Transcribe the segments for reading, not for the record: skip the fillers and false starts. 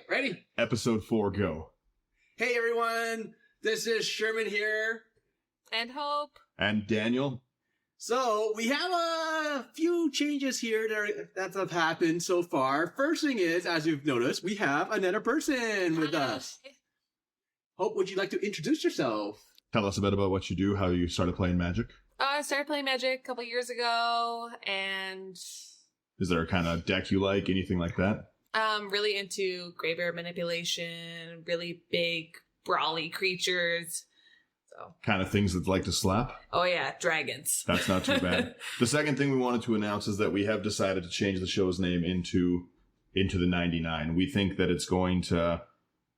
ready? Episode 4, go. Hey everyone, this is Sherman here. And Hope. And Daniel. So, we have a few changes here that have happened so far. First thing is, as you've noticed, we have another person with us. Hope, would you like to introduce yourself? Tell us a bit about what you do, how you started playing Magic. I started playing Magic a couple years ago, and... Is there a kind of deck you like, anything like that? Really into graveyard manipulation, really big, brawly creatures. So. Kind of things that like to slap? Oh yeah, dragons. That's not too bad. The second thing we wanted to announce is that we have decided to change the show's name into the 99. We think that it's going to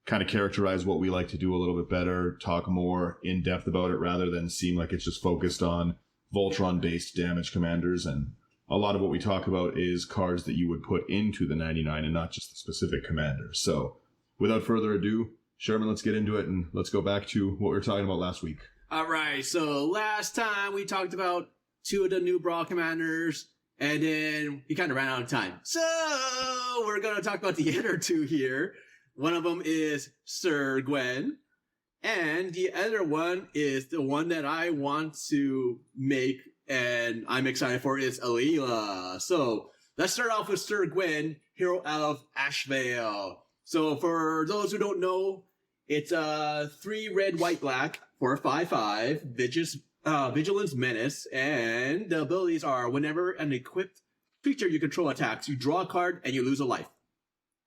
kind of characterize what we like to do a little bit better, talk more in depth about it rather than seem like it's just focused on Voltron-based damage commanders. And a lot of what we talk about is cards that you would put into the 99 and not just the specific commander. So without further ado, Sherman, let's get into it and let's go back to what we were talking about last week. All right, so last time we talked about 2 of the new Brawl commanders, and then we kind of ran out of time. So we're going to talk about the other 2 here. One of them is Syr Gwyn, and the other one is the one that I want to make, and I'm excited for, is Alela. So let's start off with Syr Gwyn, hero of Ashvale. So for those who don't know, it's 3 red, white, black for a 5/5, Vigilance Menace, and the abilities are whenever an equipped creature you control attacks, you draw a card and you lose a life.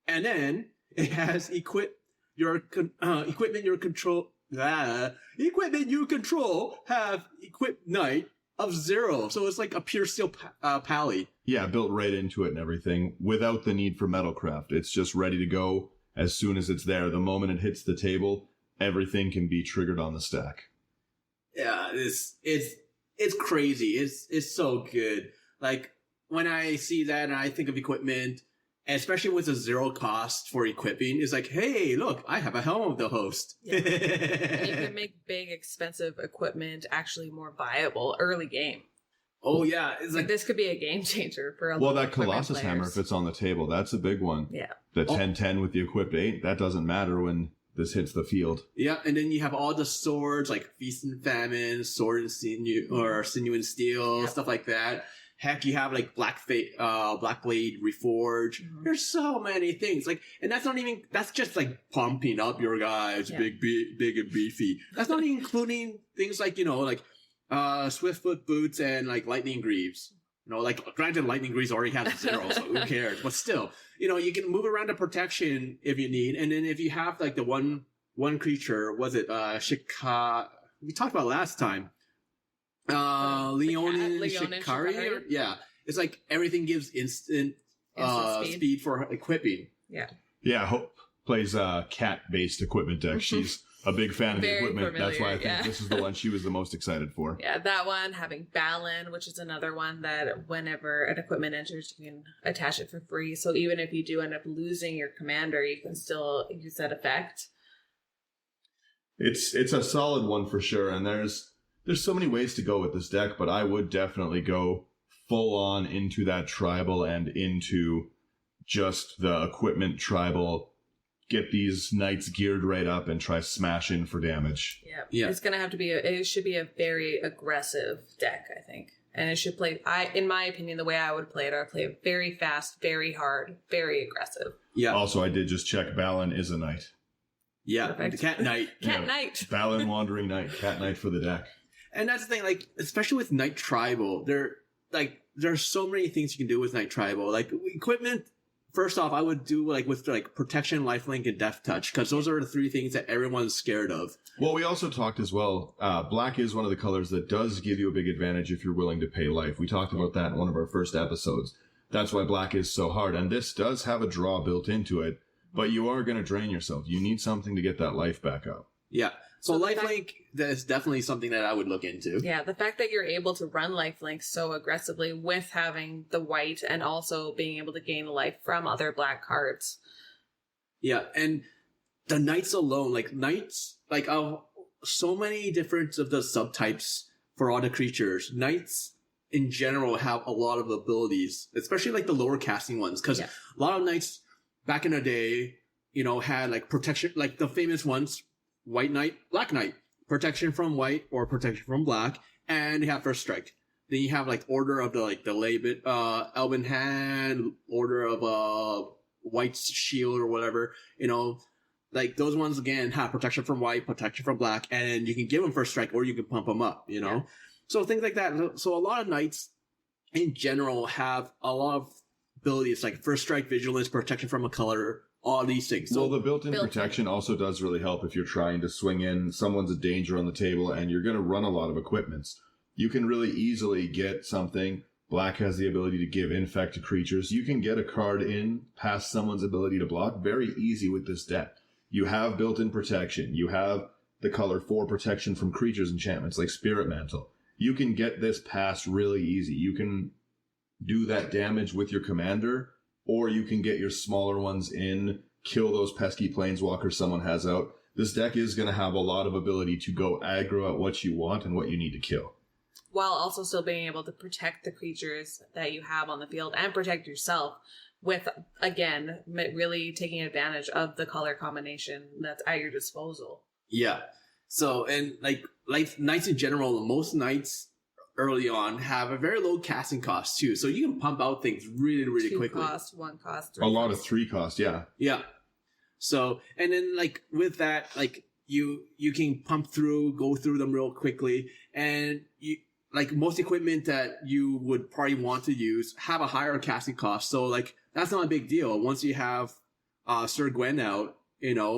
And then it has equipment you control have equipped knight of 0. So it's like a pure steel pally. Yeah, built right into it and everything without the need for Metalcraft. It's just ready to go as soon as it's there. The moment it hits the table, everything can be triggered on the stack. Yeah, it's crazy. It's so good. Like when I see that and I think of equipment, and especially with a 0 cost for equipping, it's like, hey, look, I have a Helm of the Host. Yeah. And you can make big, expensive equipment actually more viable early game. Oh, yeah. It's like this could be a game changer for a lot of that Colossus players. Hammer, if it's on the table, that's a big one. Yeah. The 10/10 with the equipped 8, that doesn't matter when this hits the field. Yeah, and then you have all the swords like Feast and Famine, Sword and Sinew, or Sinew and Steel, stuff like that. Heck, you have like Black Blade Reforge. Mm-hmm. There's so many things. Like, and that's just like pumping up your guys, big and beefy. That's not even including things like, Swiftfoot Boots and like Lightning Greaves. Like granted, Lightning Greaves already has 0, so who cares? But still, you can move around the protection if you need. And then if you have like the one creature, was it we talked about last time. Leonin Shikari? Yeah. It's like everything gives instant speed for equipping. Yeah. Yeah, Hope plays a cat-based equipment deck. She's a big fan of the equipment. Familiar, that's why I think this is the one she was the most excited for. Yeah, that one, having Balin, which is another one that whenever an equipment enters, you can attach it for free. So even if you do end up losing your commander, you can still use that effect. It's a solid one for sure, and there's so many ways to go with this deck, but I would definitely go full on into that tribal and into just the equipment tribal. Get these knights geared right up and try smash in for damage. Yeah. It's going to have to be it should be a very aggressive deck, I think. And it should play, in my opinion, the way I would play it, I would play it very fast, very hard, very aggressive. Yeah. Also, I did just check, Balin is a knight. Yeah, perfect. The Cat Knight. Knight. Balin Wandering Knight, Cat Knight for the deck. And that's the thing, like, especially with Knight Tribal, there's so many things you can do with Knight Tribal. Like, equipment, first off, I would do, with Protection, Lifelink, and Death Touch, because those are the 3 things that everyone's scared of. Well, we also talked as well, black is one of the colors that does give you a big advantage if you're willing to pay life. We talked about that in one of our first episodes. That's why black is so hard, and this does have a draw built into it, but you are going to drain yourself. You need something to get that life back up. Yeah. So lifelink, that's definitely something that I would look into. Yeah, the fact that you're able to run lifelink so aggressively with having the white and also being able to gain life from other black cards. Yeah, and the knights alone, knights, so many different of the subtypes for all the creatures. Knights in general have a lot of abilities, especially the lower casting ones, because a lot of knights back in the day had like protection, like the famous ones, White Knight, Black Knight, protection from white or protection from black, and you have first strike. Then you have like Order of the Labit, Elven Hand, Order of White Shield or whatever, like those ones again have protection from white, protection from black, and you can give them first strike or you can pump them up, Yeah. So things like that. So a lot of knights in general have a lot of abilities like first strike, vigilance, protection from a color, all these things. So Well, the built-in protection also does really help if you're trying to swing in, someone's a danger on the table, and you're going to run a lot of equipments. You can really easily get something. Black has the ability to give infect to creatures. You can get a card in past someone's ability to block very easy with this deck. You have built-in protection. You have the color 4 protection from creatures enchantments like Spirit Mantle. You can get this past really easy. You can do that damage with your commander, or you can get your smaller ones in, kill those pesky planeswalkers someone has out. This deck is going to have a lot of ability to go aggro at what you want and what you need to kill. While also still being able to protect the creatures that you have on the field and protect yourself with, again, really taking advantage of the color combination that's at your disposal. yeah. So, and like knights in general, most knights early on have a very low casting cost too. So you can pump out things really, really 2 quickly. cost, 1 cost, 3 A lot of cost. 3 cost, yeah. Yeah. So, and then like with that, like you can pump through, go through them real quickly, and you, like most equipment that you would probably want to use have a higher casting cost. So like that's not a big deal. Once you have Syr Gwyn out,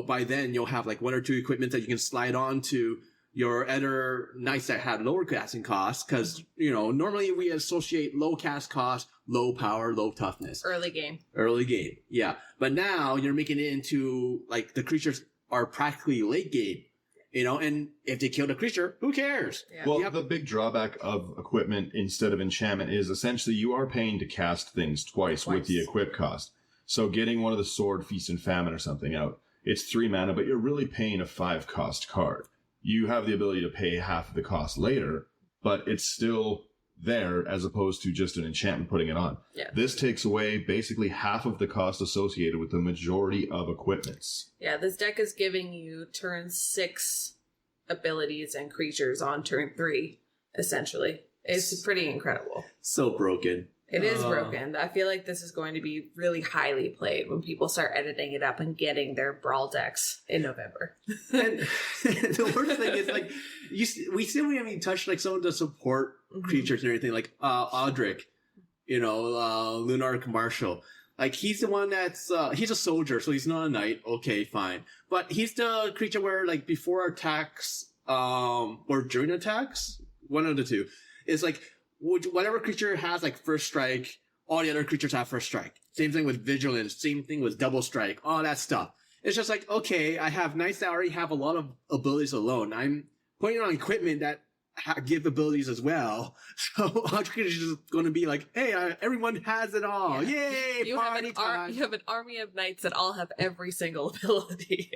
by then you'll have like 1 or 2 equipment that you can slide on to your other knights that have lower casting costs. Cause, normally we associate low cast cost, low power, low toughness. Early game. Early game. Yeah. But now you're making it into like the creatures are practically late game, and if they kill the creature, who cares? Yeah. Well, the big drawback of equipment instead of enchantment is essentially you are paying to cast things twice with the equip cost. So getting one of the Sword, Feast, and Famine or something out, it's 3 mana, but you're really paying a 5 cost card. You have the ability to pay half of the cost later, but it's still there as opposed to just an enchantment putting it on. Yeah. This takes away basically half of the cost associated with the majority of equipments. Yeah, this deck is giving you turn 6 abilities and creatures on turn 3, essentially. It's pretty incredible. So broken. It is broken. I feel like this is going to be really highly played when people start editing it up and getting their brawl decks in November. And the worst thing is like we still haven't even touched like some of the support creatures and everything, like Audric, Lunark Marshall. Like he's the one that's he's a soldier, so he's not a knight. Okay, fine. But he's the creature where like before attacks, or during attacks, one of the two, is like whatever creature has like first strike, all the other creatures have first strike. Same thing with vigilance, same thing with double strike, all that stuff. It's just like, okay, I have knights that already have a lot of abilities alone. I'm putting on equipment that give abilities as well. So Audric is just going to be like, hey, everyone has it all. Yeah. Yay, You party time. you have an army of knights that all have every single ability.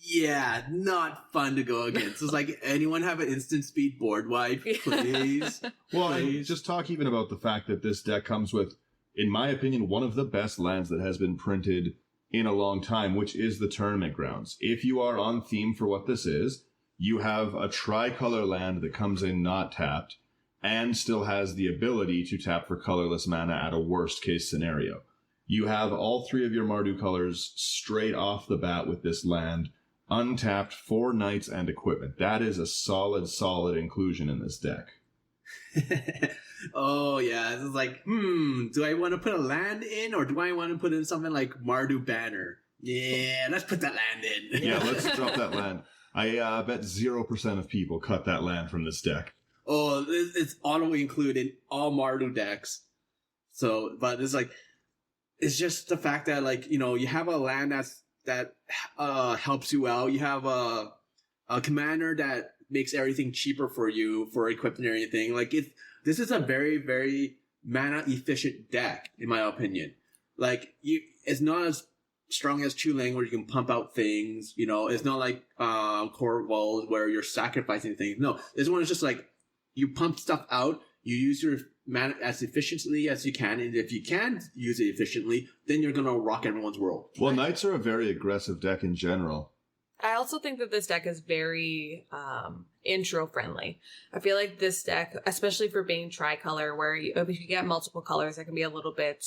Yeah, not fun to go against. It's like, anyone have an instant speed board wipe, please? Well, and Please. just talk even about the fact that this deck comes with, in my opinion, one of the best lands that has been printed in a long time, which is the Tournament Grounds. If you are on theme for what this is, you have a tricolor land that comes in not tapped and still has the ability to tap for colorless mana at a worst case scenario. You have all 3 of your Mardu colors straight off the bat with this land, untapped, 4 knights and equipment. That is a solid inclusion in this deck. Oh yeah, it's like, do I want to put a land in, or do I want to put in something like Mardu Banner? Yeah, let's put that land in. Yeah, let's drop that land. I bet 0% of people cut that land from this deck. Oh, it's auto include in all Mardu decks. So, but it's like, it's just the fact that like, you have a land that helps you out. You have a commander that makes everything cheaper for you for equipment and everything. Like this is a very, very mana efficient deck, in my opinion. Like it's not as strong as Chulang where you can pump out things. It's not like Corvold where you're sacrificing things. No, this one is just like you pump stuff out. You use your as efficiently as you can, and if you can use it efficiently, then you're gonna rock everyone's world. Well, Knights are a very aggressive deck in general. I also think that this deck is very intro friendly. I feel like this deck, especially for being tricolor, where if you get multiple colors, that can be a little bit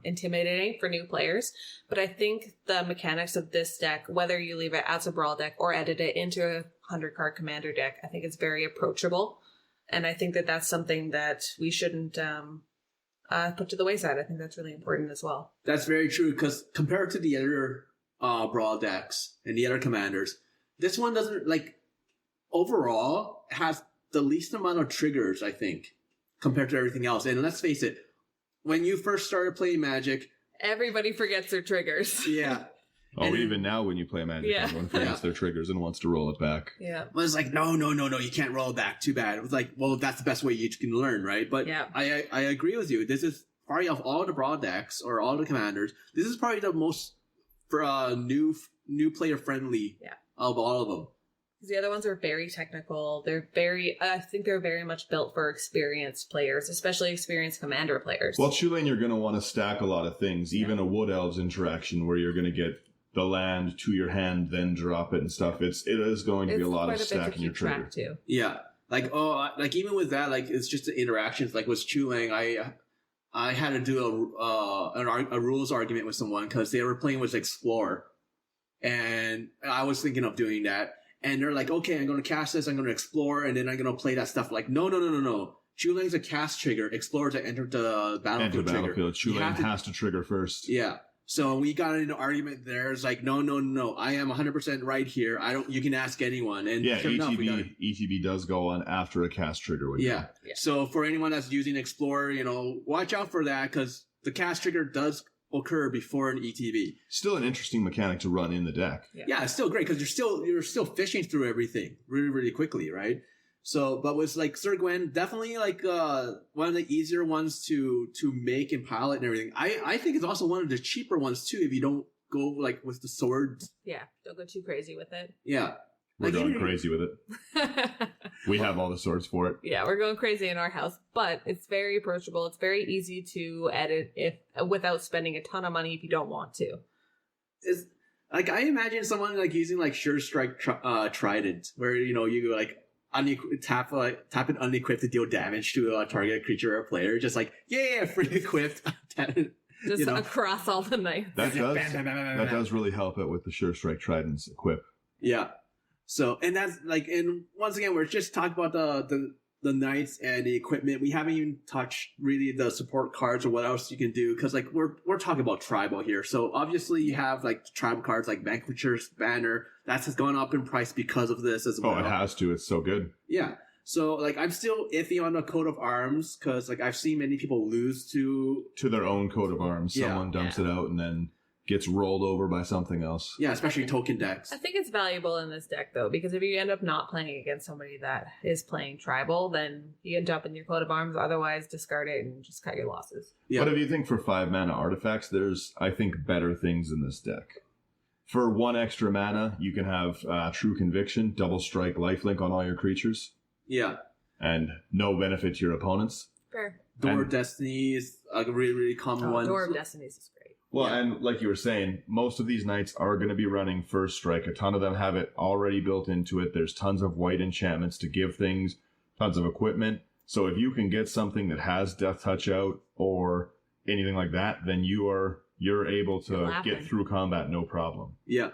intimidating for new players. But I think the mechanics of this deck, whether you leave it as a brawl deck or edit it into a 100-card commander deck, I think it's very approachable. And I think that that's something that we shouldn't put to the wayside. I think that's really important as well. That's very true, because compared to the other brawl decks and the other commanders, this one doesn't, like, overall has the least amount of triggers, I think, compared to everything else. And let's face it, when you first started playing Magic, everybody forgets their triggers. Yeah. Oh, and even now when you play Magic, everyone forgets their triggers and wants to roll it back. Yeah. Well, it's like, no, you can't roll it back. Too bad. It was like, well, that's the best way you can learn, right? But yeah. I agree with you. This is probably, of all the brawl decks or all the commanders, this is probably the most new player friendly of all of them. The other ones are very technical. I think they're very much built for experienced players, especially experienced commander players. Well, Tulane, you're going to want to stack a lot of things, even a Wood Elves interaction where you're going to get the land to your hand, then drop it and stuff. It is going to be a lot of stacking your trigger. Too. Yeah. Like even with that, like it's just the interactions. Like with Chulang, I had to do a rules argument with someone because they were playing with Explore, and I was thinking of doing that. And they're like, okay, I'm going to cast this, I'm going to explore, and then I'm going to play that stuff. Like, no. Chulang's a cast trigger. Explore to enter the battlefield trigger. Chulang has to trigger first. Yeah. So we got into an argument there. It's like, no. I am 100% right here. You can ask anyone. And yeah, sure ETB does go on after a cast trigger. Yeah. So for anyone that's using Explorer, watch out for that, because the cast trigger does occur before an ETB. Still an interesting mechanic to run in the deck. Yeah, it's still great because you're still fishing through everything really, really quickly, right? So, but with like Syr Gwyn, definitely like one of the easier ones to make and pilot and everything. I think it's also one of the cheaper ones too if you don't go like with the swords. Yeah, don't go too crazy with it. Yeah. We're going crazy with it. We have all the swords for it. Yeah, we're going crazy in our house, but it's very approachable. It's very easy to edit without spending a ton of money if you don't want to. It's, like, I imagine someone like using like Sure Strike Trident, where you like tap it unequipped to deal damage to a target creature or player, just like free equipped. Just across all the knights. That does really help it with the Sure Strike Trident's equip. Yeah. So, and that's like, and once again, we're just talking about the knights and the equipment. We haven't even touched really the support cards or what else you can do, because like we're talking about tribal here. So obviously you have like tribal cards like Vanquisher's Banner. That's has gone up in price because of this as well. Oh, it has to. It's so good. Yeah. So like I'm still iffy on the coat of arms, because like I've seen many people lose to their own coat of arms. Someone dumps it out and then gets rolled over by something else. Yeah, especially token decks. I think it's valuable in this deck, though, because if you end up not playing against somebody that is playing tribal, then you end up in your coat of arms. Otherwise, discard it and just cut your losses. Yeah. But if you think for 5 mana artifacts, there's, I think, better things in this deck. For 1 extra mana, you can have True Conviction, double strike lifelink on all your creatures. Yeah. And no benefit to your opponents. Fair. Door of Destiny is a really, really common one. Door of Destiny is great. Well, and like you were saying, most of these knights are going to be running First Strike. A ton of them have it already built into it. There's tons of white enchantments to give things, tons of equipment. So if you can get something that has Death Touch out or anything like that, then you're able to get through combat no problem. Yeah.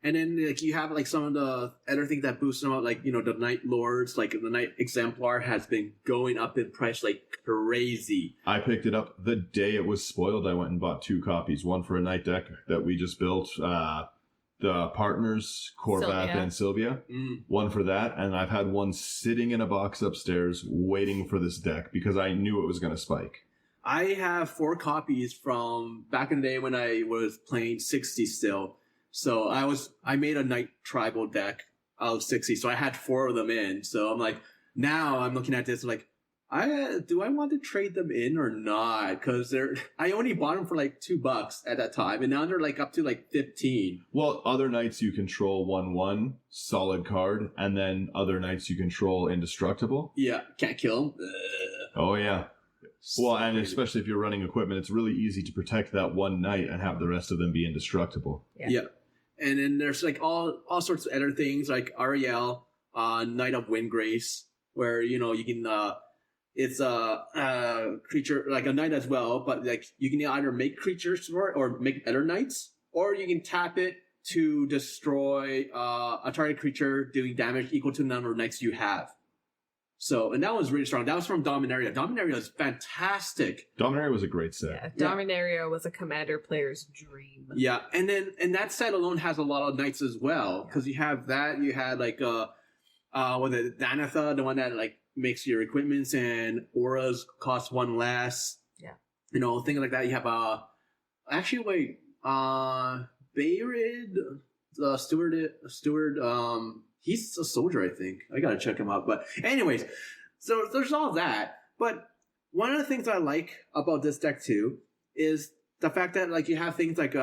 And then like you have like some of the other things that boost them up, like the Night Lords, like the Night Exemplar has been going up in price like crazy. I picked it up the day it was spoiled. I went and bought 2 copies, one for a night deck that we just built, the partners Corvath and Sylvia, one for that, and I've had one sitting in a box upstairs waiting for this deck because I knew it was going to spike. I have 4 copies from back in the day when I was playing 60 still. So I made a Night Tribal deck out of 60, so I had 4 of them in. So I'm like, now I'm looking at this like, do I want to trade them in or not? Because I only bought them for like $2 at that time, and now they're like up to like 15. Well, other knights you control 1/1, solid card, and then other knights you control indestructible. Yeah, can't kill them. Oh yeah. Well, and especially if you're running equipment, it's really easy to protect that one knight and have the rest of them be indestructible. Yeah. And then there's like all sorts of other things like Ariel, Knight of Windgrace, where you can it's a creature like a knight as well, but like you can either make creatures for it or make other knights, or you can tap it to destroy a target creature doing damage equal to the number of knights you have. So, and that was really strong. That was from Dominaria. Dominaria is fantastic. Dominaria was a great set. Yeah, Dominaria was a commander player's dream. Yeah, and that set alone has a lot of knights as well, because you have that. You had like Danatha, the one that like makes your equipments and auras cost one less. Yeah, things like that. You have Bayrid, the steward. He's a soldier, I think. I gotta check him out. But anyways, so there's all that. But one of the things I like about this deck too is the fact that like you have things like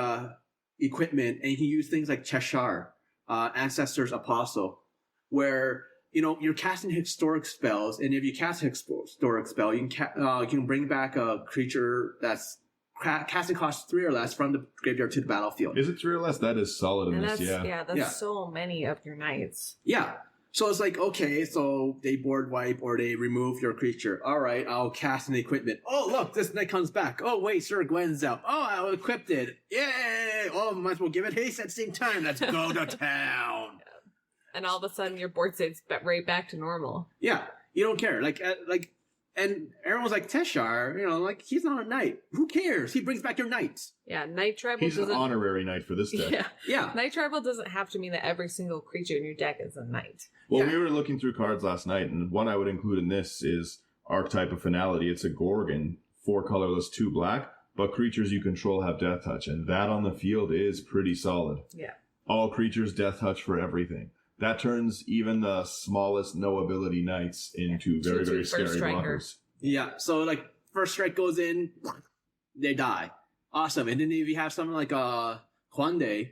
equipment, and you can use things like Cheshire, Ancestor's Apostle, where you're casting historic spells, and if you cast a historic spell, you can bring back a creature that's casting cost 3 or less from the graveyard to the battlefield. Is it 3 or less? That is solid in this, that's so many of your knights. Yeah. So it's like, okay, so they board wipe or they remove your creature. All right, I'll cast an equipment. Oh, look, this knight comes back. Oh, wait, Syr Gwyn's out. Oh, I'll equip it. Yay! Oh, might as well give it haste at the same time. Let's go to town. And all of a sudden, your board state's right back to normal. Yeah, you don't care. And everyone's like, Teshar, like, he's not a knight. Who cares? He brings back your knights. Yeah, Knight Tribal He's an honorary knight for this deck. Yeah. Knight Tribal doesn't have to mean that every single creature in your deck is a knight. Well, we were looking through cards last night, and one I would include in this is Archetype of Finality. It's a Gorgon, 4 colorless, 2 black, but creatures you control have Death Touch, and that on the field is pretty solid. Yeah. All creatures Death Touch for everything. That turns even the smallest no ability knights into very, very scary blockers. Yeah, so like first strike goes in, they die. Awesome. And then if you have something like Kwande,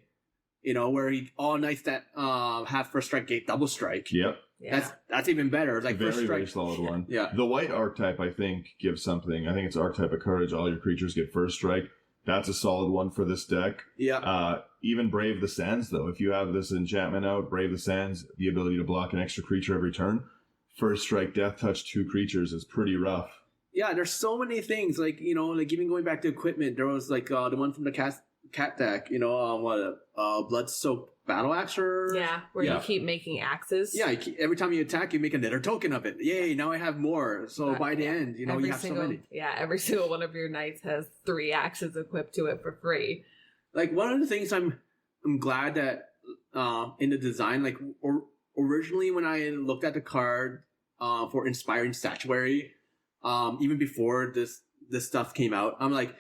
where all knights that have first strike get double strike. Yep. Yeah. That's even better. Like very, first strike. very solid one. Yeah. The white archetype, I think, gives something. I think it's Archetype of Courage. All your creatures get first strike. That's a solid one for this deck. Yeah. Even Brave the Sands, though. If you have this enchantment out, Brave the Sands, the ability to block an extra creature every turn. First strike, Death Touch, 2 creatures is pretty rough. Yeah, there's so many things. Like, like even going back to equipment, there was like the one from the cat deck, Blood Soaked Battle Axe or... Yeah, where you keep making axes. Yeah, every time you attack, you make another token of it. Yay, now I have more. So by the end, you have so many. Yeah, every single one of your knights has 3 axes equipped to it for free. Like, one of the things I'm glad that in the design, like, originally when I looked at the card for Inspiring Statuary, even before this stuff came out, I'm like,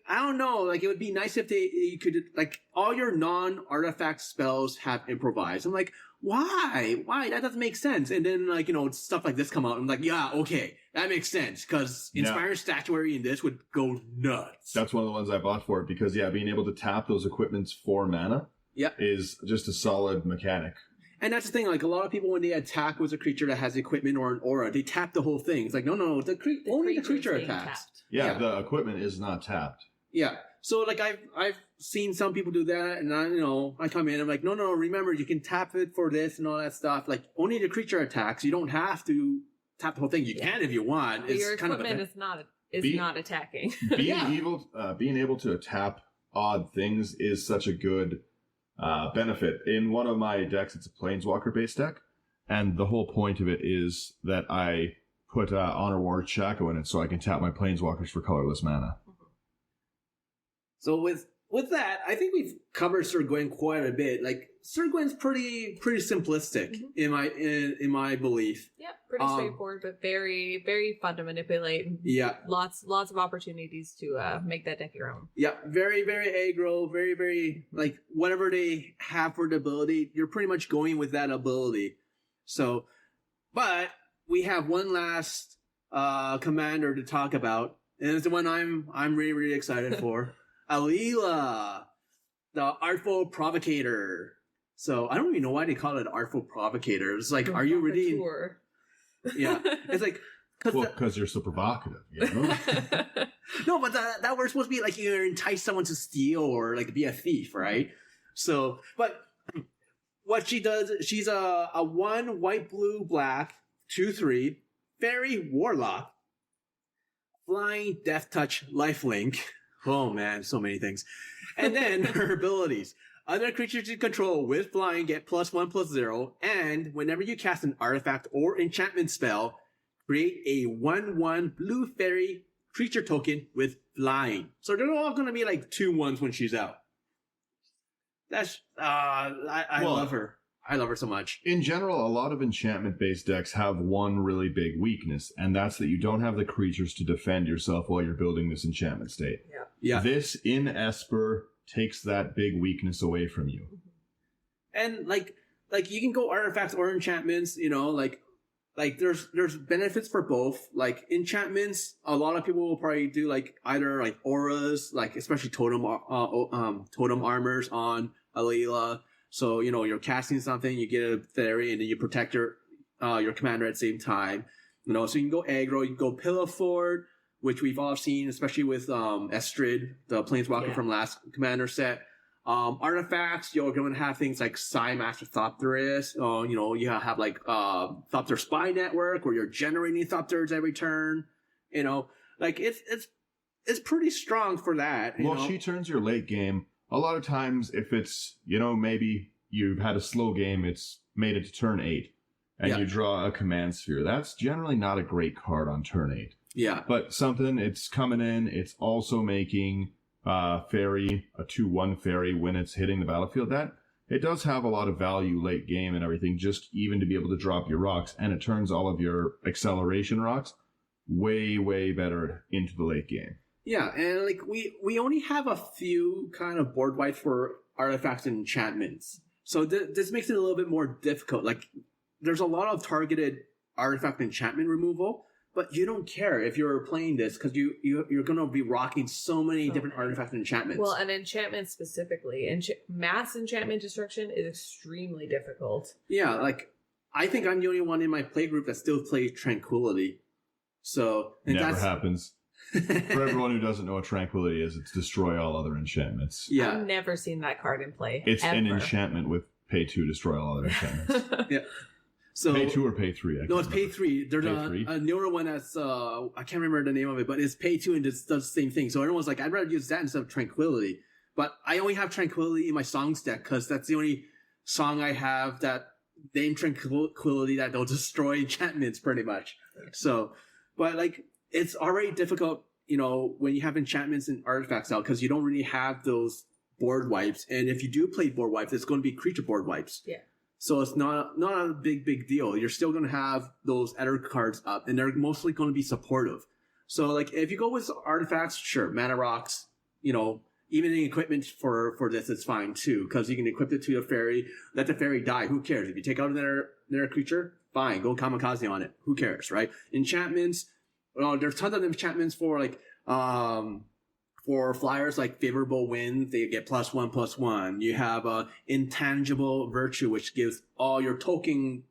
I don't know. Like, it would be nice if you could, like, all your non-artifact spells have improvise. I'm like, why? That doesn't make sense. And then, like, stuff like this come out. I'm like, yeah, okay, that makes sense. Because Inspiring Statuary in this would go nuts. That's one of the ones I bought for it. Because, being able to tap those equipments for mana is just a solid mechanic. And that's the thing, like, a lot of people, when they attack with a creature that has equipment or an aura, they tap the whole thing. It's like, no, only the creature attacks. Yeah, the equipment is not tapped. Yeah. So, like, I've seen some people do that, and I come in, I'm like, no, remember, you can tap it for this and all that stuff. Like, only the creature attacks. You don't have to tap the whole thing. You can if you want. It's your equipment is not attacking. Being able to tap odd things is such a good benefit. In one of my decks, it's a Planeswalker-based deck, and the whole point of it is that I put Honor Ward Shaco in it so I can tap my Planeswalkers for colorless mana. So with that, I think we've covered Syr Gwyn quite a bit. Like, Syr Gwyn's pretty simplistic in my belief. Yeah, pretty straightforward, but very, very fun to manipulate. Yeah, lots of opportunities to make that deck your own. Yeah, very, very aggro, very, very, like, whatever they have for the ability, you're pretty much going with that ability. So, but we have one last commander to talk about, and it's the one I'm really, really excited for. Alela, the Artful Provocator. So I don't even know why they call it Artful Provocator. It's like, are you really... Yeah. It's like, Because you're so provocative, you know? No, but that word's supposed to be like you entice someone to steal or like be a thief, right? So, but what she does, she's a 1 white, blue, black, 2/3 fairy warlock, flying, death touch, lifelink. Oh man, so many things. And then her abilities. Other creatures you control with flying get +1/+0, and whenever you cast an artifact or enchantment spell, create a 1/1 blue fairy creature token with flying. So they're all going to be like 2/1s when she's out. That's I love her. I love her so much. In general, a lot of enchantment-based decks have one really big weakness, and that's that you don't have the creatures to defend yourself while you're building this enchantment state. Yeah. This in Esper takes that big weakness away from you. And like you can go artifacts or enchantments, you know, like there's benefits for both. Like enchantments, a lot of people will probably do like either like auras, like especially totem armors on Alela. So, you know, you're casting something, you get a fairy, and then you protect your commander at the same time. You know, so you can go aggro, you can go pillow fort, which we've all seen, especially with Estrid, the planeswalker from last commander set. Artifacts, you're going to have things like Psy Master Thopterus. You know, you have like Thopter Spy Network, where you're generating Thopters every turn. You know, like it's pretty strong for that. Well, she turns your late game. A lot of times, if it's, you know, maybe you've had a slow game, it's made it to turn 8, and you draw a command sphere. That's generally not a great card on turn 8. Yeah. But something, it's coming in, it's also making fairy, a 2/1 fairy when it's hitting the battlefield. That it does have a lot of value late game and everything, just even to be able to drop your rocks, and it turns all of your acceleration rocks way, way better into the late game. Yeah, and like we only have a few kind of board wipes for artifacts and enchantments, so this makes it a little bit more difficult. Like, there's a lot of targeted artifact enchantment removal, but you don't care if you're playing this because you're going to be rocking so many different artifacts and enchantments. Well, an enchantment specifically, mass enchantment destruction is extremely difficult. Yeah, like I think I'm the only one in my play group that still plays Tranquility. So never happens. For everyone who doesn't know what Tranquility is, it's destroy all other enchantments. Yeah. I've never seen that card in play. It's ever. an enchantment with pay 2, destroy all other enchantments. Yeah. So pay 2 or pay 3? No, it's pay 3. There's a newer one that's I can't remember the name of it, but it's pay 2 and it does the same thing. So everyone's like, I'd rather use that instead of Tranquility. But I only have Tranquility in my songs deck because that's the only song I have that named Tranquility that will destroy enchantments pretty much. So, but like, it's already difficult, you know, when you have enchantments and artifacts out because you don't really have those board wipes. And if you do play board wipes, it's going to be creature board wipes. Yeah. So it's not a big deal. You're still going to have those other cards up, and they're mostly going to be supportive. So like if you go with artifacts, sure, mana rocks, you know, even the equipment for this is fine too, because you can equip it to a fairy, let the fairy die. Who cares? If you take out another creature, fine, go kamikaze on it. Who cares, right? Enchantments. Well, there's tons of enchantments for like for flyers like favorable wind, they get +1/+1. You have intangible virtue, which gives all your token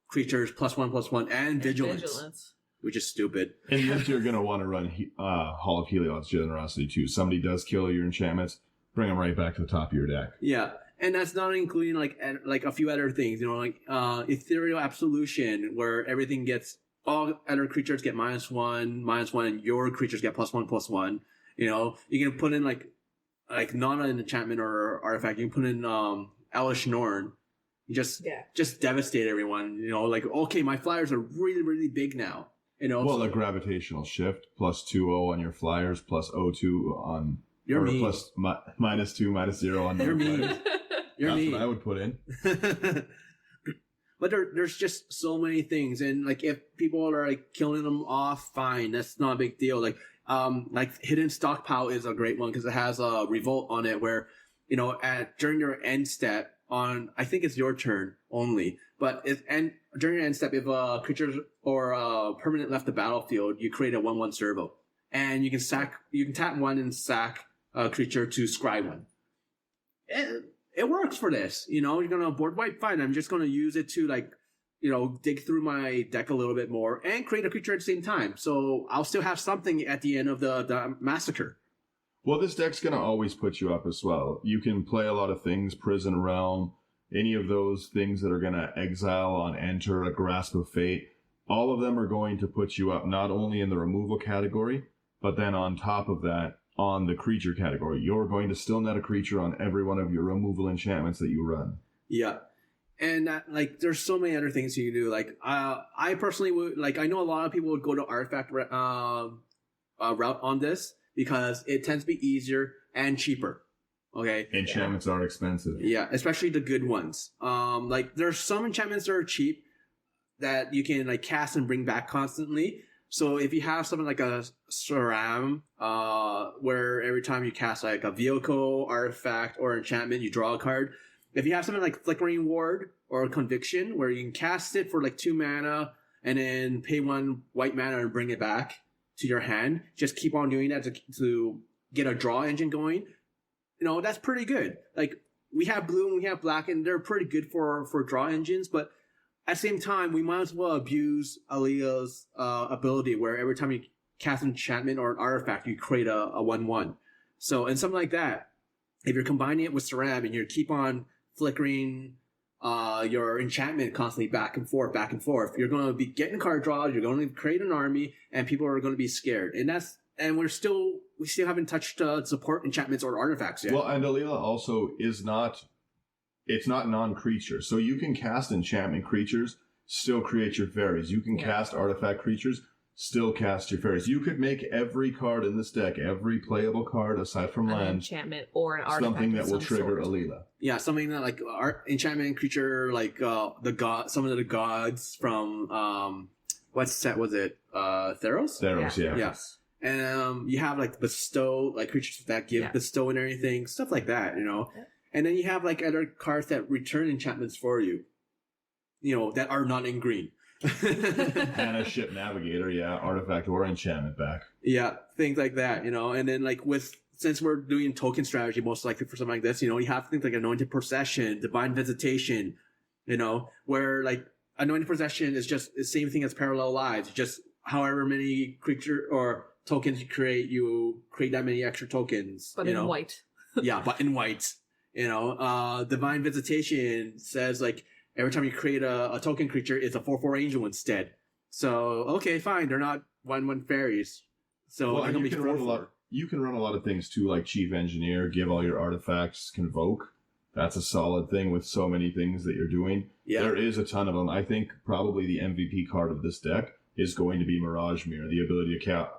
creatures +1/+1 and vigilance, which is stupid. And if you're gonna want to run Hall of Heliod's Generosity too, somebody does kill your enchantments, bring them right back to the top of your deck. Yeah. And that's not including like a few other things, you know, like Ethereal Absolution, where everything gets, all other creatures get -1/-1, and your creatures get +1/+1. You know, you can put in like not an enchantment or artifact. You can put in Elish Norn. You just devastate everyone. You know, like, okay, my flyers are really, really big now. You know, well, the gravitational shift +2/0 on your flyers, +0/2 on you're mean. Plus -2, -0 on your flyers. You're That's mean. what I would put in. But there's just so many things, and like if people are like killing them off, fine, that's not a big deal. Like Hidden Stockpile is a great one because it has a revolt on it, where, you know, during your end step on, I think it's your turn only, but during your end step, if a creature or a permanent left the battlefield, you create a 1/1 servo, and you can tap 1 and sack a creature to scry 1. It works for this, you know. You're gonna board wipe, fine. I'm just gonna use it to like dig through my deck a little bit more and create a creature at the same time. So I'll still have something at the end of the massacre. Well, this deck's going to always put you up as well. You can play a lot of things, Prison Realm, any of those things that are going to exile on enter, a Grasp of Fate. All of them are going to put you up not only in the removal category, but then on top of that, on the creature category. You're going to still net a creature on every one of your removal enchantments that you run. Yeah. And there's so many other things you can do. I personally would, I know a lot of people would go to artifact route on this because it tends to be easier and cheaper. Okay. Enchantments are expensive. Yeah, especially the good ones. There's some enchantments that are cheap that you can cast and bring back constantly. So if you have something like a Saram, where every time you cast a vehicle, artifact, or enchantment, you draw a card. If you have something like Flickering Ward or Conviction, where you can cast it for 2 mana and then pay 1 white mana and bring it back to your hand, just keep on doing that to get a draw engine going. That's pretty good. We have blue and we have black, and they're pretty good for draw engines, but at the same time, we might as well abuse Alela's ability, where every time you cast an enchantment or an artifact, you create a 1/1. So, and something like that, if you're combining it with Saram and you keep on flickering your enchantment constantly back and forth, you're going to be getting card draws, you're going to create an army, and people are going to be scared. And we still haven't touched support enchantments or artifacts yet. Well, and Alela also is not... It's not non-creature. So you can cast enchantment creatures, still create your fairies. You can cast artifact creatures, still cast your fairies. You could make every card in this deck, every playable card aside from land, enchantment or an artifact, something that will trigger Alela. Yeah, something that enchantment creature, some of the gods from what set was it? Theros? Theros, yeah. Yes. And you have bestow, creatures that give bestow and everything, stuff like that, Yeah. And then you have other cards that return enchantments for you, that are not in green. And a ship navigator, artifact or enchantment back. Yeah, things like that, And then since we're doing token strategy, most likely for something like this, you have things like Anointed Procession, Divine Visitation, where Anointed Procession is just the same thing as Parallel Lives. Just however many creature or tokens you create that many extra tokens. But in white. Yeah, but in white. Divine Visitation says every time you create a token creature, it's a 4/4 angel instead. So okay, fine, they're not 1/1 fairies. So they're gonna be 4/4. You can run a lot of things too, like Chief Engineer, give all your artifacts Convoke. That's a solid thing with so many things that you're doing. Yeah. There is a ton of them. I think probably the MVP card of this deck is going to be Mirage Mirror, the ability to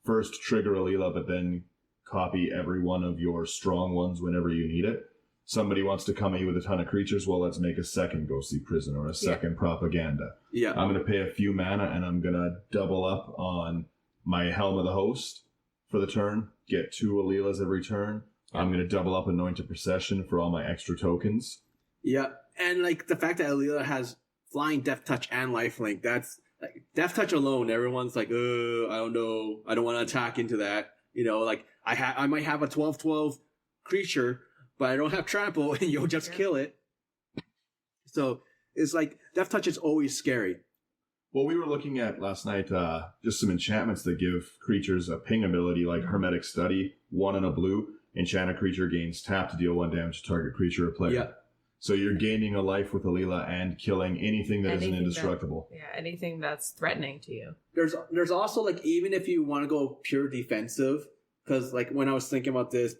first trigger Alela, but then copy every one of your strong ones whenever you need it. Somebody wants to come at you with a ton of creatures, well, let's make a second Ghostly Prison or a second Propaganda. Yeah. I'm going to pay a few mana, and I'm going to double up on my Helm of the Host for the turn, get 2 Alelas every turn. I'm going to double up Anointed Procession for all my extra tokens. Yeah, and the fact that Alela has Flying, Death Touch, and Lifelink, that's... Death Touch alone, everyone's I don't know, I don't want to attack into that. I might have a 12/12 creature, but I don't have trample, and you'll just kill it. So it's Death Touch is always scary. Well, we were looking at last night just some enchantments that give creatures a ping ability, like Hermetic Study, 1 and a blue. Enchant a creature gains tap to deal 1 damage to target creature or player. Yeah. So you're gaining a life with Alela and killing anything that isn't indestructible. Anything that's threatening to you. There's also even if you want to go pure defensive, because when I was thinking about this,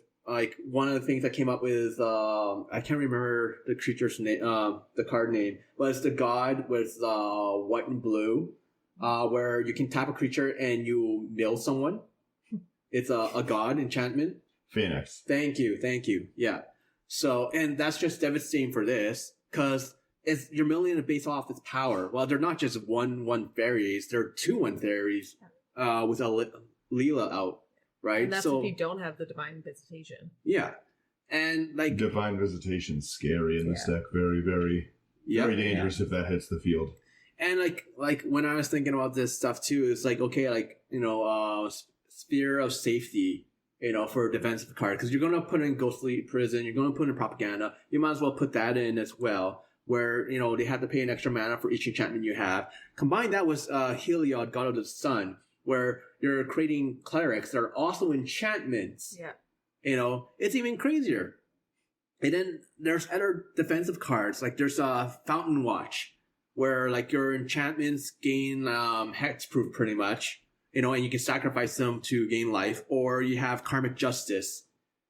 one of the things that came up with I can't remember the creature's name, the card name, but it's the god with white and blue, where you can tap a creature and you mill someone. It's a god enchantment. Phoenix. Thank you. Yeah. So, and that's just devastating for this, because you're milling it based off its power. Well, they're not just 1/1 fairies, they're 2/1 fairies with Alela out, right? And that's if you don't have the Divine Visitation. Yeah. And Divine Visitation's scary in this deck. Very, very, very dangerous if that hits the field. And when I was thinking about this stuff too, it's okay, Sphere of Safety, for a defensive card, because you're going to put in Ghostly Prison, you're going to put in Propaganda, you might as well put that in as well. where, you know, they had to pay an extra mana for each enchantment you have. Combine that with Heliod, God of the Sun, where you're creating clerics that are also enchantments. Yeah. You know, it's even crazier. And then there's other defensive cards, like there's Fountain Watch, where like your enchantments gain hexproof pretty much, you know, and you can sacrifice them to gain life. Or you have Karmic Justice.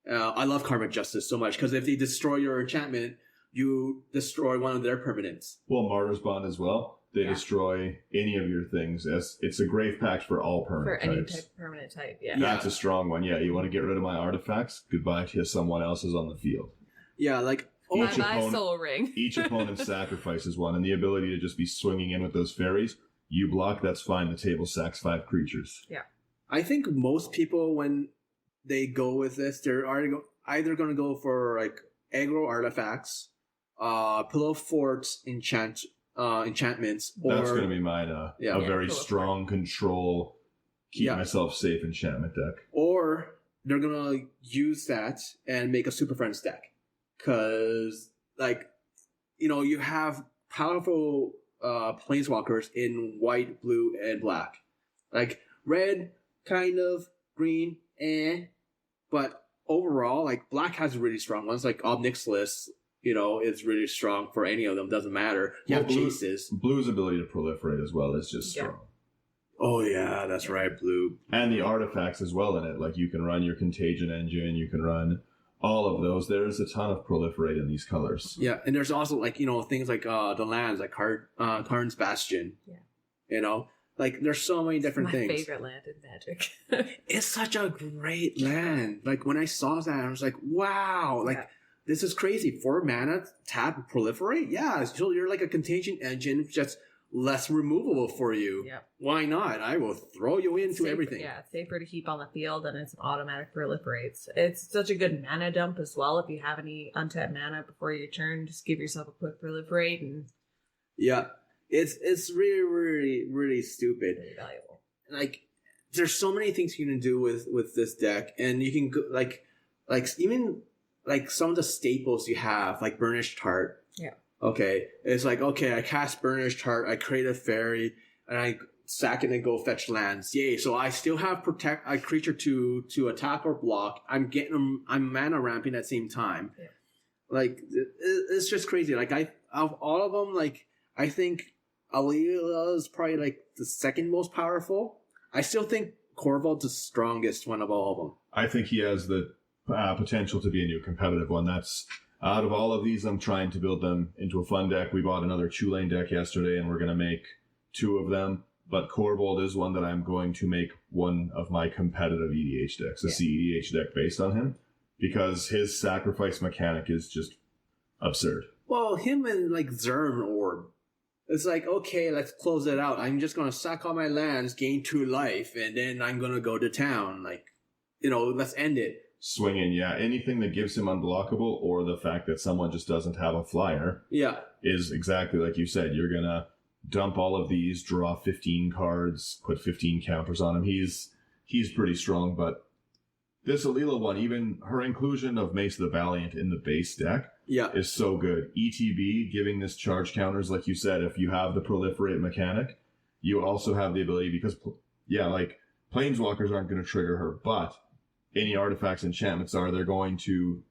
I love Karmic Justice so much because if they destroy your enchantment, you destroy one of their permanents. Well, Martyr's Bond as well. They destroy any of your things. As it's a Grave Pact for all permanent types. For any type permanent type, yeah. That's a strong one. Yeah, you want to get rid of my artifacts? Goodbye to someone else's on the field. Yeah, like my soul ring. Each opponent sacrifices one, and the ability to just be swinging in with those fairies. You block, that's fine. The table sacks 5 creatures. Yeah. I think most people, when they go with this, they're either going to go for like aggro artifacts, pillow forts, enchantments, or that's going to be mine. A very strong control, keep myself safe enchantment deck. Or they're going to use that and make a Super Friends deck. Because, like, you know, you have powerful planeswalkers in white, blue, and black. Like, red, kind of, green, but overall, like, black has really strong ones. Like, Obnixilis, you know, is really strong for any of them. Doesn't matter. You have Chases. Blue's ability to proliferate as well is just strong. Oh, yeah, that's right, blue. And the artifacts as well in it. Like, you can run your Contagion Engine, you can run all of those. There's a ton of proliferate in these colors. Yeah, and there's also, like, you know, things like the lands, like Karn's Bastion. Yeah. You know? Like, there's so many different things. My favorite land in Magic. It's such a great land. Like, when I saw that, I was like, wow. Like, this is crazy. 4 mana, tap, proliferate? Yeah, so you're like a Contagion Engine, just less removable for you. Yeah. Why not? I will throw you into everything. Yeah, it's safer to keep on the field, and it's an automatic proliferates. It's such a good mana dump as well. If you have any untapped mana before your turn, just give yourself a quick proliferate. And yeah, it's really, really, really stupid. Really valuable. Like, there's so many things you can do with this deck, and you can go, like even like some of the staples you have, like Burnished Heart. Yeah. Okay, it's like, okay, I cast Burnished Heart, I create a fairy, and I sack it and go fetch lands. Yay! So I still have protect a creature to attack or block. I'm mana ramping at the same time. Yeah. Like, it's just crazy. Like, of all of them, like, I think Alela is probably like the second most powerful. I still think Corvold's the strongest one of all of them. I think he has the potential to be a new competitive one. That's out of all of these, I'm trying to build them into a fun deck. We bought another Tulane deck yesterday, and we're going to make 2 of them. But Corvold is one that I'm going to make one of my competitive EDH decks, a CEDH deck based on him, because his sacrifice mechanic is just absurd. Well, him and like Zern Orb, it's like, okay, let's close it out. I'm just going to sack all my lands, gain 2 life, and then I'm going to go to town. Like, you know, let's end it. Swinging, yeah. Anything that gives him unblockable, or the fact that someone just doesn't have a flyer, is exactly like you said. You're gonna dump all of these, draw 15 cards, put 15 counters on him. He's pretty strong, but this Alela one, even her inclusion of Mace of the Valiant in the base deck, is so good. ETB giving this charge counters, like you said. If you have the proliferate mechanic, you also have the ability, because like Planeswalkers aren't going to trigger her, but any artifacts, enchantments they're going to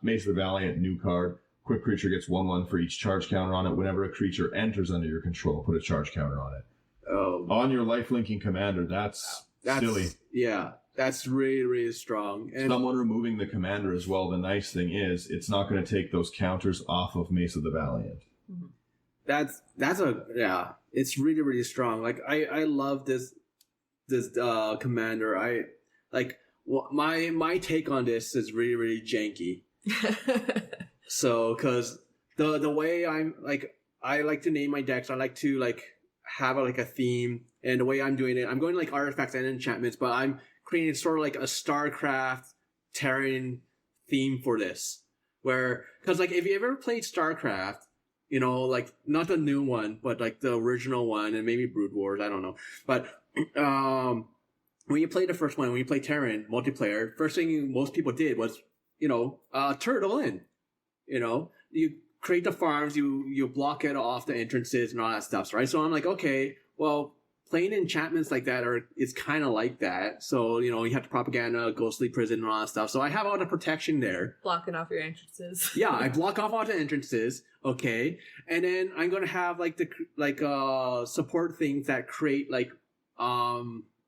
Mace of the Valiant, new card. Quick creature gets 1/1 for each charge counter on it. Whenever a creature enters under your control, put a charge counter on it. Oh. On your life-linking commander, that's silly. Yeah, that's really, really strong. And someone removing the commander as well, the nice thing is, it's not going to take those counters off of Mace of the Valiant. Mm-hmm. It's really, really strong. Like, I love this commander. Well, my take on this is really, really janky. So, because the way I'm, like, I like to name my decks, I like to, like, have a theme, and the way I'm doing it, I'm going, like, artifacts and enchantments, but I'm creating sort of, like, a StarCraft Terran theme for this. Where, because, like, if you ever played StarCraft, you know, like, not the new one, but, like, the original one, and maybe Brood Wars, I don't know. But, when you play the first one, when you play Terran multiplayer, first thing most people did was, you know, turtle in. You know, you create the farms, you block it off the entrances and all that stuff, right? So I'm like, okay, well, playing enchantments like that is kind of like that. So, you know, you have the propaganda, ghostly prison and all that stuff. So I have all the protection there. Blocking off your entrances. Yeah, I block off all the entrances. Okay. And then I'm going to have like support things that create like,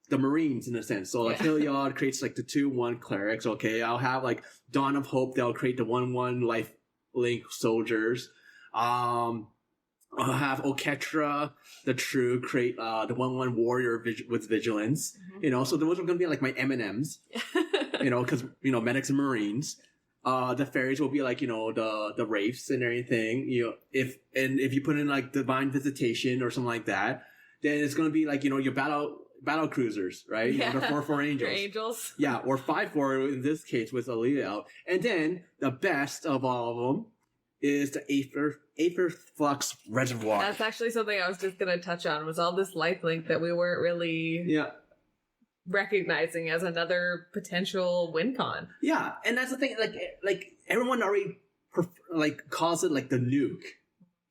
the Marines in a sense. So like Hilliard creates like the 2/1 clerics. Okay. I'll have like Dawn of Hope. They'll create the 1/1 life link soldiers. I'll have Oketra, the True, create the 1/1 warrior with vigilance. Mm-hmm. You know, so those are going to be like my M&Ms. You know, because you know medics and Marines. The fairies will be like you know the wraiths and everything. You know, if you put in like divine visitation or something like that, then it's going to be like you know your battle cruisers, right? Yeah. You know, the 4/4 angels. Your angels. Yeah, or 5/4 in this case with Alela out. And then the best of all of them is the Aether Flux Reservoir. That's actually something I was just going to touch on, was all this lifelink that we weren't really recognizing as another potential win con. Yeah, and that's the thing, like everyone already calls it like the nuke.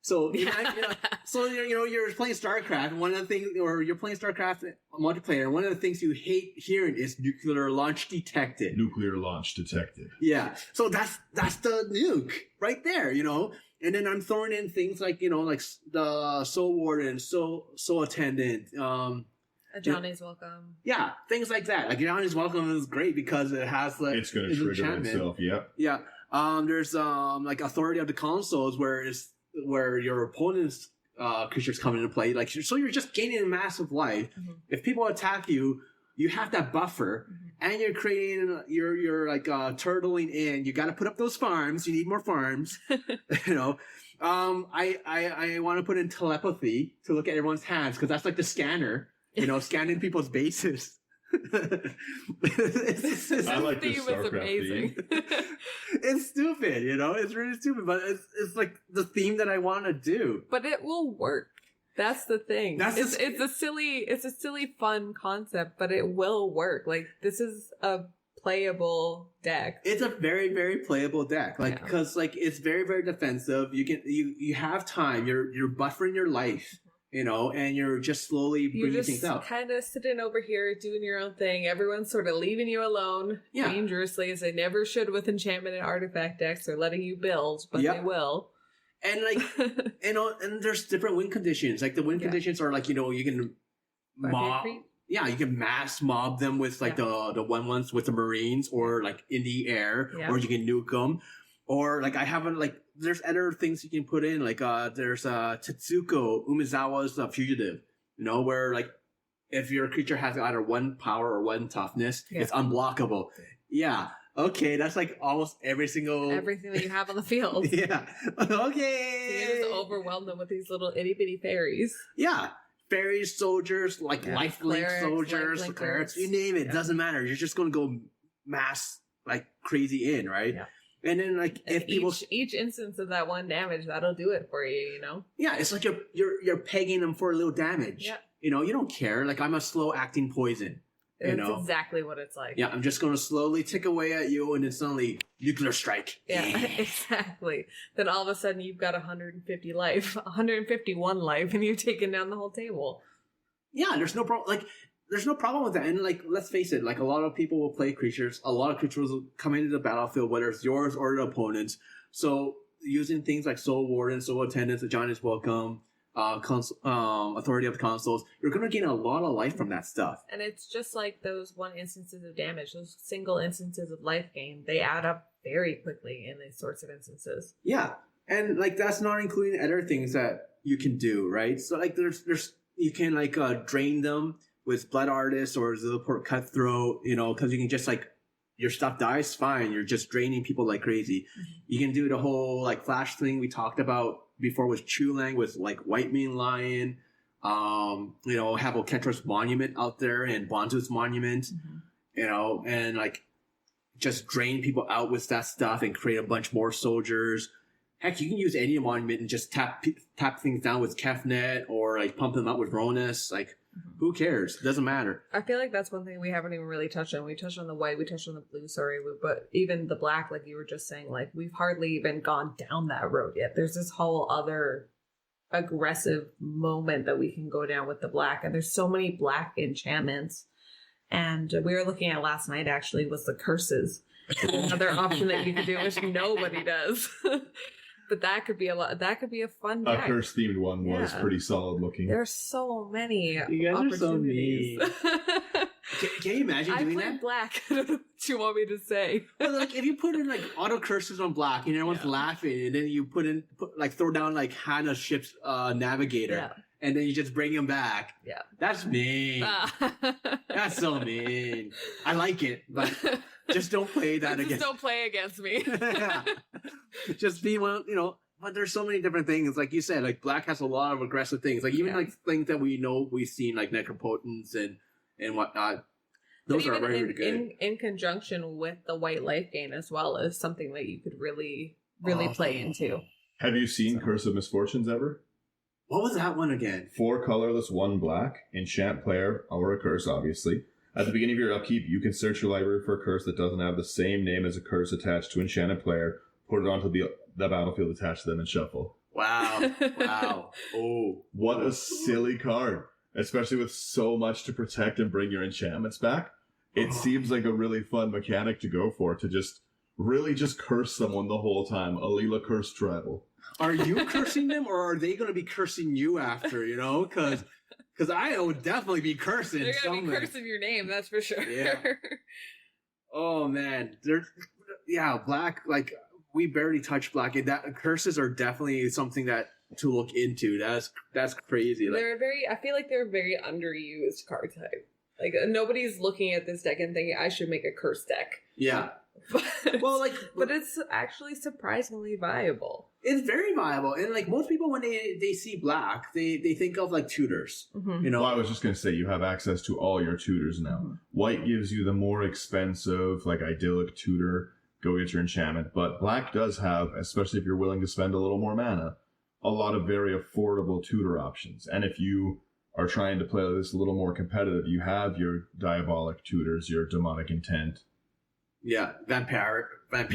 So you're playing StarCraft, and one of the things, or you're playing StarCraft multiplayer, and one of the things you hate hearing is nuclear launch detected. Nuclear launch detected. Yeah, so that's the nuke right there, you know. And then I'm throwing in things like you know, like the Soul Warden, Soul Attendant, A Johnny's Welcome. Yeah, things like that. Like Johnny's Welcome is great because it has like it's going to trigger itself. Yep. Yeah. There's like Authority of the Consoles where your opponent's creatures come into play. Like so, you're just gaining a massive life. Mm-hmm. If people attack you, you have that buffer, and you're creating. You're like turtling in. You got to put up those farms. You need more farms. You know. I want to put in telepathy to look at everyone's hands because that's like the scanner. You know, scanning people's bases. I like this StarCraft theme. It's stupid, you know. It's really stupid, but it's like the theme that I want to do. But it will work. That's the thing. It's a silly, fun concept, but it will work. Like this is a playable deck. It's a very, very playable deck. Like because like it's very, very defensive. You have time. You're buffering your life. You know, and you're just slowly bringing things out. You're just kind of sitting over here doing your own thing. Everyone's sort of leaving you alone dangerously, as they never should with enchantment and artifact decks. They're letting you build, but they will. And like, you know, and there's different win conditions. Like the win conditions are like, you know, you can mob. Yeah, you can mass mob them with like the 1/1s with the Marines, or like in the air, or you can nuke them. Or like I haven't like there's other things you can put in like there's Tetsuko Umezawa's Fugitive, you know, where like if your creature has either 1 power or 1 toughness, it's unblockable. Yeah. Okay, that's like almost everything that you have on the field. Yeah. Okay. So you just overwhelm them with these little itty bitty fairies. Yeah. Fairies, soldiers, like lifelink soldiers, clerics, you name it, doesn't matter. You're just gonna go mass like crazy in, right? Yeah. And then, like, if people each instance of that 1 damage, that'll do it for you, you know. Yeah, it's like you're pegging them for a little damage. Yeah, you know, you don't care. Like I'm a slow acting poison. That's exactly what it's like. Yeah, I'm just gonna slowly tick away at you, and then suddenly nuclear strike. Yeah, exactly. Then all of a sudden you've got 151 life, and you've taken down the whole table. Yeah, there's no problem. Like. There's no problem with that. And, like, let's face it, like, a lot of people will play creatures. A lot of creatures will come into the battlefield, whether it's yours or the opponent's. So, using things like Soul Warden, Soul Attendants, the Johnny's Welcome, Authority of the Consoles, you're going to gain a lot of life from that stuff. And it's just like those 1 instances of damage, those single instances of life gain. They add up very quickly in these sorts of instances. Yeah. And, like, that's not including other things that you can do, right? So, like, there's you can, like, drain them with Blood Artist or Zilliport Cutthroat, you know, because you can just like, your stuff dies, fine. You're just draining people like crazy. Mm-hmm. You can do the whole like flash thing we talked about before with Chulang with like White Mane Lion, you know, have Oketra's Monument out there and Bonzu's Monument, you know, and like just drain people out with that stuff and create a bunch more soldiers. Heck, you can use any monument and just tap things down with Kefnet or like pump them out with Ronus, like. Who cares? Doesn't matter. I feel like that's one thing we haven't even really touched on. We touched on the white, we touched on the blue, but even the black, like you were just saying, like we've hardly even gone down that road yet. There's this whole other aggressive moment that we can go down with the black, and there's so many black enchantments. And we were looking at last night, actually, was the curses. Another option that you could do, which nobody does. But that could be a fun deck. A curse themed one was pretty solid looking. There's so many. You guys are so opportunities. mean. Can you imagine doing I that? played black. I don't know what you want me to say. Well, like if you put in like auto curses on black and everyone's laughing, and then you throw down like Hannah's ship's navigator, and then you just bring him back. Yeah, that's mean. That's so mean. I like it, but just don't play that against. Just don't play against me. Just be one, But there's so many different things, like you said. Like black has a lot of aggressive things, like even like things that we know we've seen, like necropotence and whatnot. Those are very good. In conjunction with the white life gain as well is something that you could really play into. Have you seen Curse of Misfortunes ever? What was that one again? 4 colorless, 1 black, enchant player, or a curse, obviously. At the beginning of your upkeep, you can search your library for a curse that doesn't have the same name as a curse attached to enchanted player, put it onto the battlefield attached to them, and shuffle. Wow. Wow. Oh. What a silly card. Especially with so much to protect and bring your enchantments back. It seems like a really fun mechanic to go for, to just really just curse someone the whole time. Alela curse tribal. Are you cursing them, or are they going to be cursing you after, Because I would definitely be cursing. They're going to be cursing your name, that's for sure. Yeah. Oh, man. Black, like, we barely touched black. And curses are definitely something that to look into. That's crazy. Like, I feel like they're a very underused card type. Like, nobody's looking at this deck and thinking, I should make a curse deck. Yeah. But it's actually surprisingly viable. It's very viable. And, like, most people, when they see black, they think of, like, tutors. Mm-hmm. Well, I was just going to say, you have access to all your tutors now. Mm-hmm. White gives you the more expensive, like, idyllic tutor, go get your enchantment. But black does have, especially if you're willing to spend a little more mana, a lot of very affordable tutor options. And if you are trying to play this a little more competitive, you have your diabolic tutors, your demonic intent. Yeah, vampiric. That's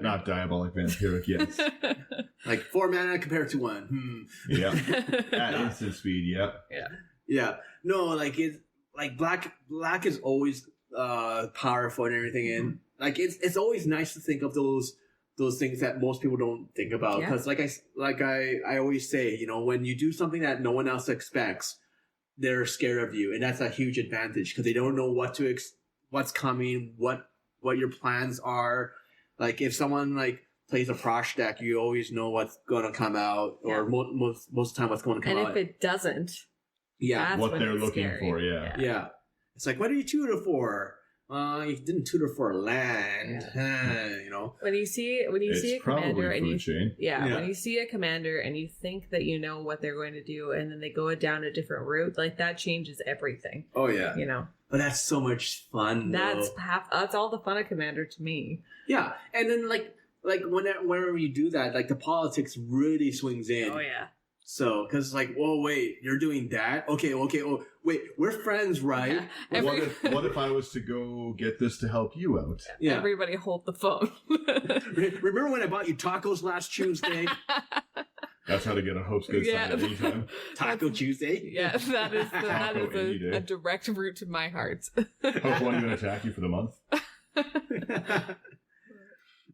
not diabolic, vampiric, yes. Like 4 mana compared to 1. Yeah. At instant speed, Yeah. No, like it's like black is always powerful and everything, and like it's always nice to think of those things that most people don't think about, because I always say, when you do something that no one else expects, they're scared of you, and that's a huge advantage because they don't know what's coming, what your plans are. Like if someone like plays a Prosh deck, you always know what's going to come out, or most of the time what's going to come out. And if it doesn't, what they're looking for, yeah. It's like, what are you tutor for? You didn't tutor for a land, When you see a commander and when you see a commander and you think that you know what they're going to do, and then they go down a different route, like that changes everything. Oh yeah, But that's so much fun. That's all the fun of Commander to me. Yeah, and then like whenever you do that, like the politics really swings in. Oh yeah. So, because like, whoa, wait, you're doing that? Okay. Oh, wait, we're friends, right? Yeah. What if I was to go get this to help you out? Yeah. Everybody hold the phone. Remember when I bought you tacos last Tuesday? That's how to get a Hope's Good sign at any time. Taco Tuesday? Yeah, that is a direct route to my heart. Hope won't even attack you for the month.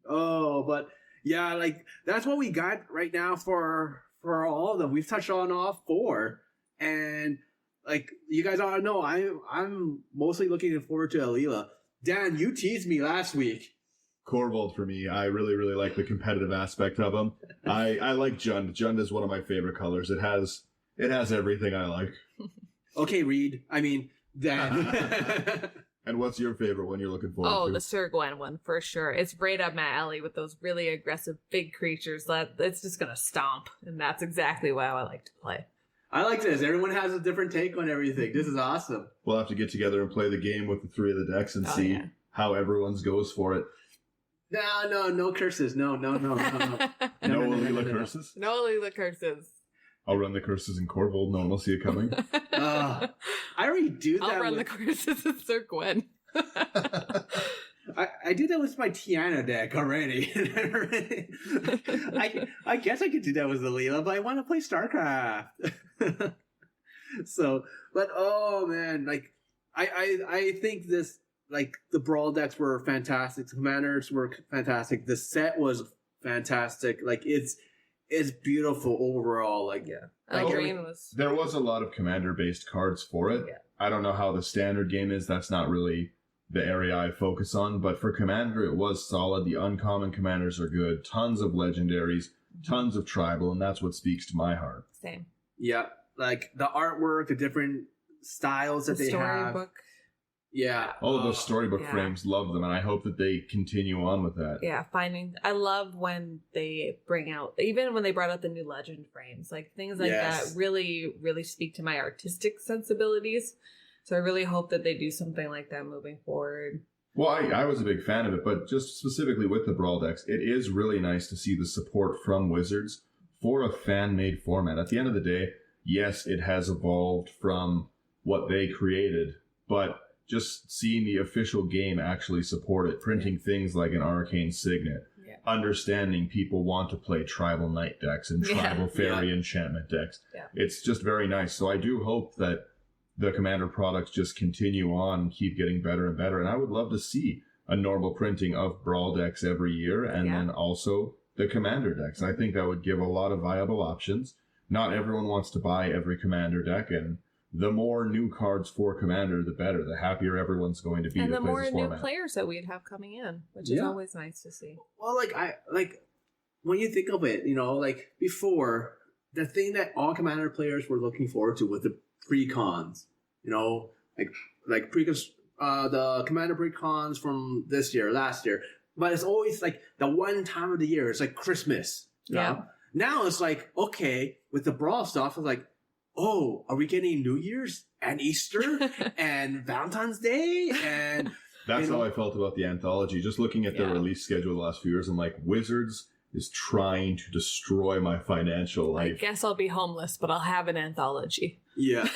Oh, but yeah, like that's what we got right now for all of them. We've touched on all 4, and like you guys all know, I'm mostly looking forward to Alela. Dan, you teased me last week. Corvold for me. I really, really like the competitive aspect of him. I like Jund. Jund is one of my favorite colors. It has everything I like. Okay, Reed. I mean, Dan. And what's your favorite one you're looking forward to? Oh, the Syr Gwyn one, for sure. It's right up my alley with those really aggressive big creatures that it's just going to stomp. And that's exactly why I like to play. I like this. Everyone has a different take on everything. This is awesome. We'll have to get together and play the game with the 3 of the decks and see how everyone's goes for it. No curses. No. No Alela curses? No Alela curses. I'll run the curses in Corvold. No one will see it coming. I already do that. I'll run with, the curses of Syr Gwyn. I did that with my Tiana deck already. I guess I could do that with Alela, but I want to play StarCraft. So, but oh man, like I think this, like, the brawl decks were fantastic. The commanders were fantastic. The set was fantastic. Like, it's beautiful overall. Like, Yeah. Like Eldraine was. There was a lot of commander-based cards for it. Yeah. I don't know how the standard game is. That's not really the area I focus on. But for commander, it was solid. The uncommon commanders are good. Tons of legendaries, tons of tribal, and that's what speaks to my heart. Same. yeah, like the artwork, the different styles that The they have. storybook. Yeah. Oh, those storybook Yeah. frames, love them, and I hope that they continue on with that. Yeah, I love when they bring out, even when they brought out the new legend frames, like things like Yes. that really, really speak to my artistic sensibilities. So I really hope that they do something like that moving forward. Well, I was a big fan of it, but just specifically with the Brawl decks, it is really nice to see the support from Wizards for a fan-made format. At the end of the day, yes, it has evolved from what they created, but just seeing the official game actually support it, printing things like an Arcane Signet, Yeah. understanding people want to play Tribal Knight decks and Yeah. Tribal Fairy Enchantment decks. Yeah. It's just very nice. So I do hope that the Commander products just continue on and keep getting better and better. And I would love to see a normal printing of Brawl decks every year, and Yeah. then also the Commander decks. I think that would give a lot of viable options. Not everyone wants to buy every Commander deck, and the more new cards for Commander, the better. The happier everyone's going to be And to the play more this new format. players that we'd have coming in, which is Yeah. always nice to see. Well, like when you think of it, like before, the thing that all commander players were looking forward to was the pre-cons. Like pre-cons, the commander pre-cons from this year, last year. But it's always like the one time of the year. It's like Christmas. you know? Yeah. Now it's like, okay, with the brawl stuff, it's like, oh, are we getting New Year's and Easter and Valentine's Day and That's you know- how I felt about the anthology. Just looking at the Yeah. release schedule the last few years, I'm like, Wizards is trying to destroy my financial I life. guess I'll be homeless, but I'll have an anthology. yeah.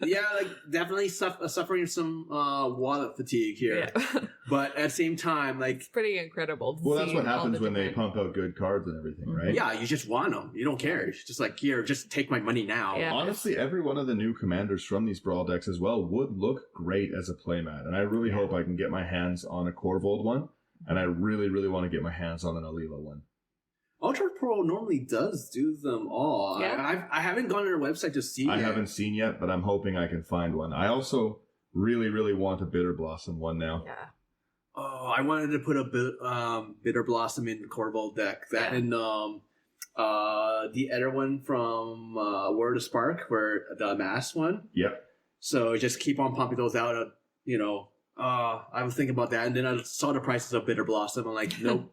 Yeah, like definitely suffering some wallet fatigue here. Yeah. But at the same time, like, It's pretty incredible. To Well, that's see what all happens the when they different- pump out good cards and everything, right? yeah, you just want them. You don't care. It's just like, here, just take my money now. Yeah. Honestly, every one of the new commanders from these Brawl decks as well would look great as a playmat. And I really hope I can get my hands on a Corvold one. And I really, really want to get my hands on an Alela one. Ultra Pro normally does do them all. Yeah. I haven't gone to their website to see I it. haven't seen yet, but I'm hoping I can find one. I also really, really want a Bitter Blossom one now. Yeah. Oh, I wanted to put a Bitter Blossom in the Corvold deck. That Yeah. and the other one from Word of Spark, where the mass one. Yep. So just keep on pumping those out. I was thinking about that, and then I saw the prices of Bitter Blossom. I'm like, nope,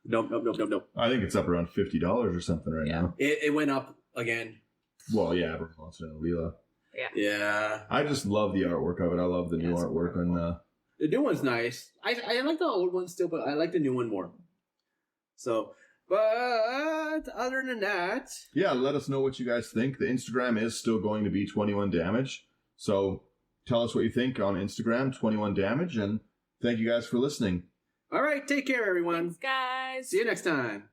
nope. I think it's up around $50 or something right Yeah. now. It went up again. Well, yeah, everyone wants an Alela. Yeah, I just love the artwork of it. I love the new it's artwork. And the new one's nice. I like the old one still, but I like the new one more. So, but other than that, yeah, let us know what you guys think. The Instagram is still going to be 21 Damage. So tell us what you think on Instagram, 21 Damage. And thank you guys for listening. all right, take care, everyone. Thanks, guys. See you next time.